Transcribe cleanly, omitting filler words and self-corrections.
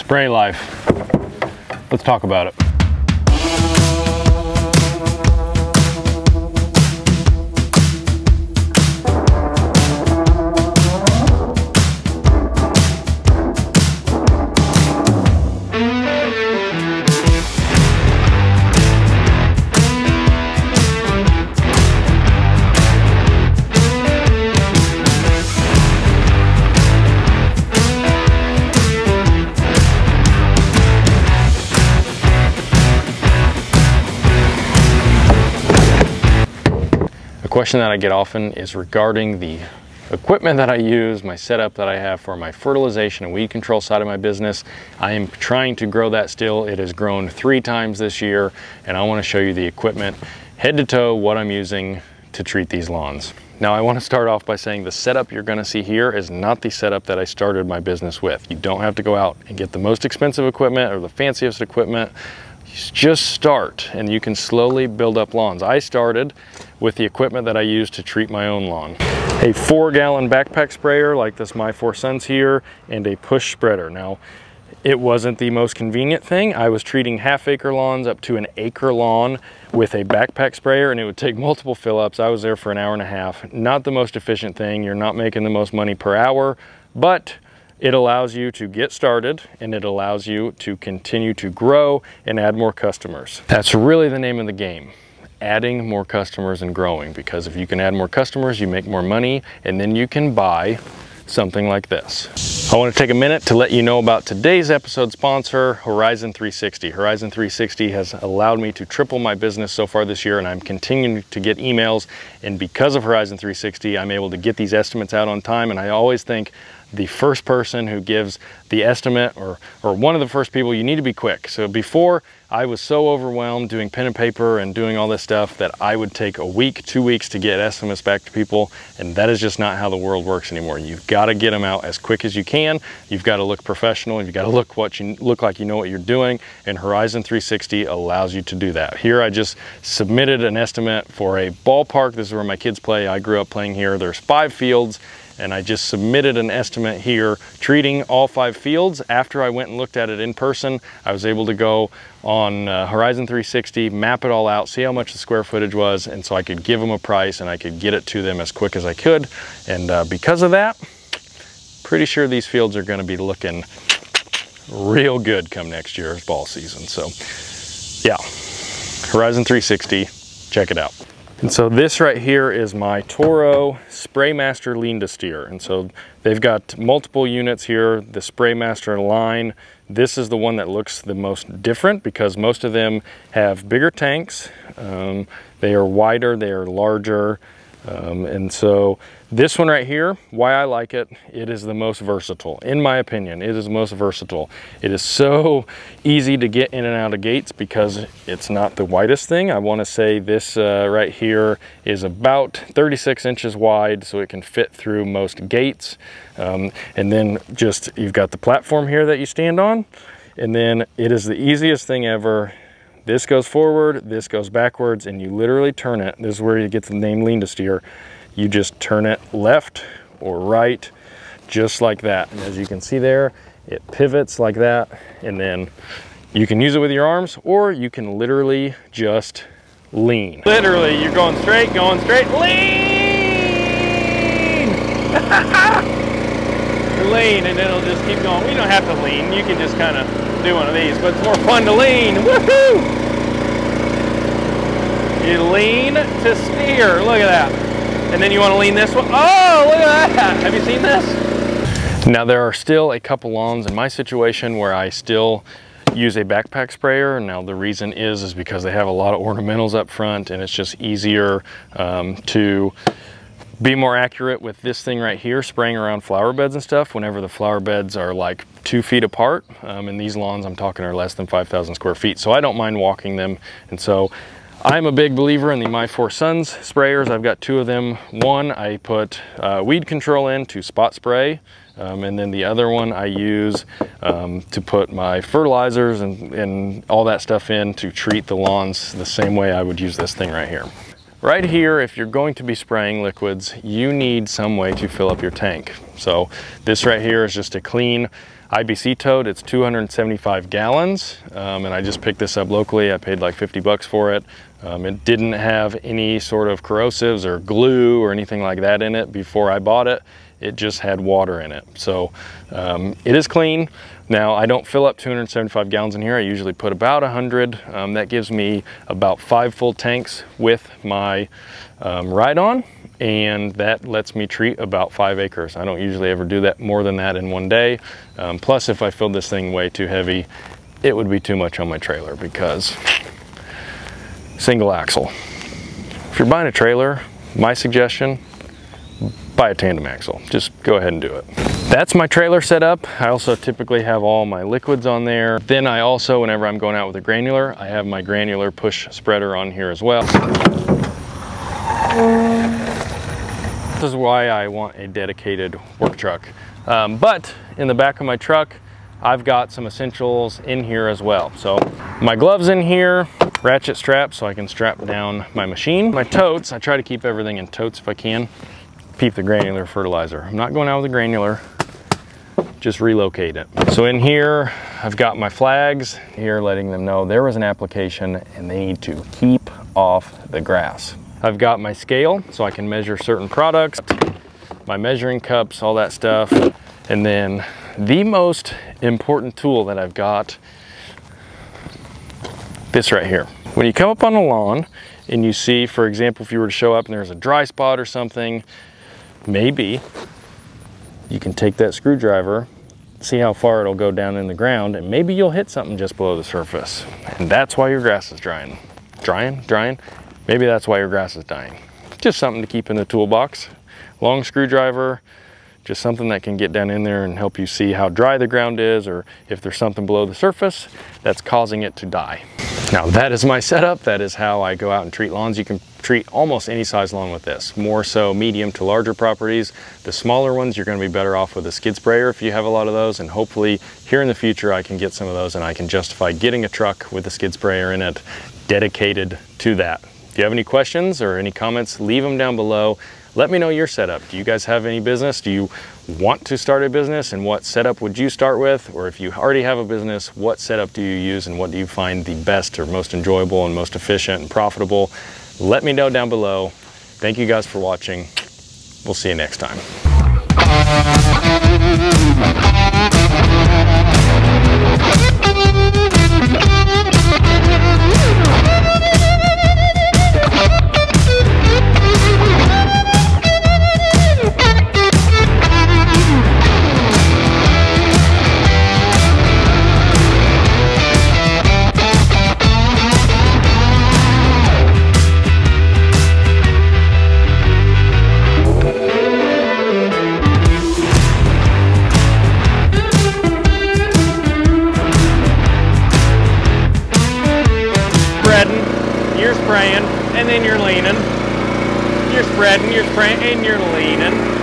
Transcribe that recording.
Spray life. Let's talk about it. The question that I get often is regarding the equipment that I use, my setup that I have for my fertilization and weed control side of my business. I am trying to grow that still. It has grown 3 times this year, and I want to show you the equipment, head to toe, what I'm using to treat these lawns. Now, I want to start off by saying the setup you're going to see here is not the setup that I started my business with. You don't have to go out and get the most expensive equipment or the fanciest equipment. Just start and you can slowly build up lawns. I started with the equipment that I use to treat my own lawn. A 4-gallon backpack sprayer like this My 4 Sons here, and a push spreader. Now, it wasn't the most convenient thing. I was treating half-acre lawns up to an acre lawn with a backpack sprayer, and it would take multiple fill-ups. I was there for an hour and a half. Not the most efficient thing. You're not making the most money per hour, but it allows you to get started, and it allows you to continue to grow and add more customers. That's really the name of the game, adding more customers and growing, because if you can add more customers, you make more money, and then you can buy something like this. I want to take a minute to let you know about today's episode sponsor, Horizon 360. Horizon 360 has allowed me to triple my business so far this year, and I'm continuing to get emails, and because of Horizon 360, I'm able to get these estimates out on time. And I always think the first person who gives the estimate, or one of the first people, you need to be quick. So before, I was so overwhelmed doing pen and paper and doing all this stuff that I would take a week, 2 weeks to get estimates back to people, and that is just not how the world works anymore. You've got to get them out as quick as you can. You've got to look professional. You've got to look like you know what you're doing, and Horizon 360 allows you to do that. Here I just submitted an estimate for a ballpark. This is where my kids play. I grew up playing here. There's 5 fields, and I just submitted an estimate here treating all 5 fields. After I went and looked at it in person, I was able to go on Horizon 360, map it all out, see how much the square footage was, and so I could give them a price and I could get it to them as quick as I could. And because of that, pretty sure these fields are gonna be looking real good come next year's ball season. So yeah, Horizon 360, check it out. And so this right here is my Toro Spraymaster Lean to Steer. And so they've got multiple units here, the Spraymaster line. This is the one that looks the most different because most of them have bigger tanks. They are wider, they are larger. And so this one right here, why I like it, it is the most versatile. In my opinion, it is the most versatile. It is so easy to get in and out of gates because it's not the widest thing. I want to say this right here is about 36 inches wide, so it can fit through most gates. And then just, you've got the platform here that you stand on, and then it is the easiest thing ever. This goes forward, this goes backwards, and you literally turn it. This is where you get the name Lean to Steer. You just turn it left or right, just like that. And as you can see there, it pivots like that. And then you can use it with your arms, or you can literally just lean. Literally, you're going straight, lean! Lean, and it'll just keep going. We don't have to lean. You can just kind of do one of these, but it's more fun to lean. Woohoo! You lean to steer. Look at that. And then you want to lean this one. Oh, look at that. Have you seen this? Now, there are still a couple lawns in my situation where I still use a backpack sprayer. Now, the reason is because they have a lot of ornamentals up front, and it's just easier to be more accurate with this thing right here, spraying around flower beds and stuff whenever the flower beds are like 2 feet apart. And these lawns I'm talking are less than 5,000 square feet. So I don't mind walking them. And so I'm a big believer in the My 4 Sons sprayers. I've got 2 of them. One I put weed control in to spot spray. And then the other one I use to put my fertilizers and all that stuff in to treat the lawns the same way I would use this thing right here. right here, if you're going to be spraying liquids, you need some way to fill up your tank. So this right here is just a clean IBC tote. It's 275 gallons, and I just picked this up locally. I paid like 50 bucks for it. It didn't have any sort of corrosives or glue or anything like that in it before I bought it. It just had water in it. So it is clean. Now, I don't fill up 275 gallons in here. I usually put about 100. That gives me about 5 full tanks with my ride-on, and that lets me treat about 5 acres. I don't usually ever do that more than that in one day. Plus, if I filled this thing way too heavy, it would be too much on my trailer because single axle. If you're buying a trailer, my suggestion, buy a tandem axle. Just go ahead and do it. That's my trailer setup. I also typically have all my liquids on there. Then I also, whenever I'm going out with a granular, I have my granular push spreader on here as well. This is why I want a dedicated work truck. But in the back of my truck, I've got some essentials in here as well. So my gloves in here, ratchet straps so I can strap down my machine. My totes, I try to keep everything in totes if I can. Keep the granular fertilizer. I'm not going out with a granular, just relocate it. So in here, I've got my flags here letting them know there was an application and they need to keep off the grass. I've got my scale so I can measure certain products, my measuring cups, all that stuff. And then the most important tool that I've got, this right here. When you come up on a lawn and you see, for example, if you were to show up and there's a dry spot or something, maybe you can take that screwdriver, see how far it'll go down in the ground, and maybe you'll hit something just below the surface. And that's why your grass is drying. Drying? Maybe that's why your grass is dying. Just something to keep in the toolbox. Long screwdriver, just something that can get down in there and help you see how dry the ground is, or if there's something below the surface that's causing it to die. Now that is my setup. That is how I go out and treat lawns. You can treat almost any size lawn with this, more so medium to larger properties. The smaller ones, you're going to be better off with a skid sprayer if you have a lot of those, and hopefully here in the future I can get some of those and I can justify getting a truck with a skid sprayer in it dedicated to that. If you have any questions or any comments, leave them down below. Let me know your setup. Do you guys have any business? Do you want to start a business, and what setup would you start with? Or if you already have a business, what setup do you use and what do you find the best or most enjoyable and most efficient and profitable? Let me know down below. Thank you guys for watching. We'll see you next time. You're spraying, and then you're leaning. You're spreading, you're spraying, and you're leaning.